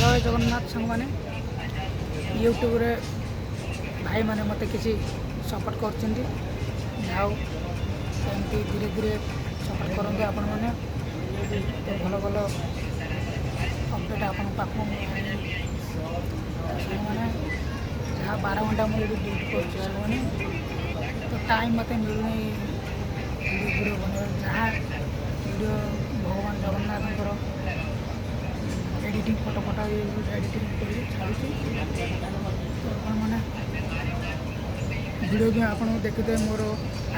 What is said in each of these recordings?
जय जगन्नाथ सांग मैंने यूट्यूब रे भाई मैंने मत किसी सपोर्ट कर धीरे धीरे सपोर्ट करते आपण मैंने तो भल भल अपडेट आपण पाखु मैंने जहाँ 12 घंटा मुझे ड्यूटी कर तो टाइम मत मिलूनी वीडियो बन जहाँ वीडियो भगवान Jagannath editing photo photo editing कर छाड़ी तो मैंने वीडियो भी आपको देखिदे मोर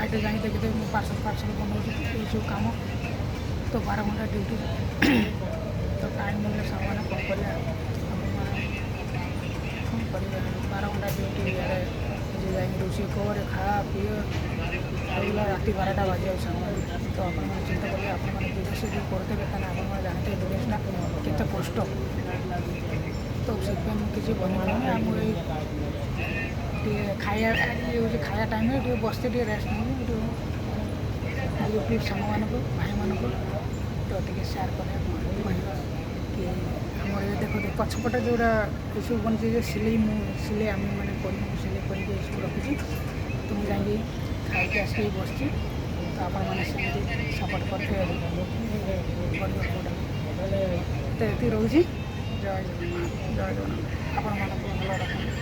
आईटे जाई देखिदे मो पार्सल पार्सल बनाऊँ ये सब काम तो 12 घंटा ड्यूटी तो टाइम मिलने सामान कौन कर 12 घंटा ड्यूटी यार जाए रोषे कर खा पी राति 12टा बाजे सामान तो आप चिंता करेंगे आप बिजनेस जो करते आप जानते बिजनेसटा केते कष्ट तो से किसी बना खाया खाया टाइम बसते रेस्ट नहीं प्लीज साग मान भाई मान तो सेयार करें कि आम देखो पछपटे जोड़ा सब बनती सिलाई सिलाई आम मैंने सिलाई करके रखी तो मुझे जाएंगे खाई आसिक बस तो आप सपोर्ट करते तो ये रोचे जय जगन्नाथ जय जगन्नाथ आपण मन भल रखते।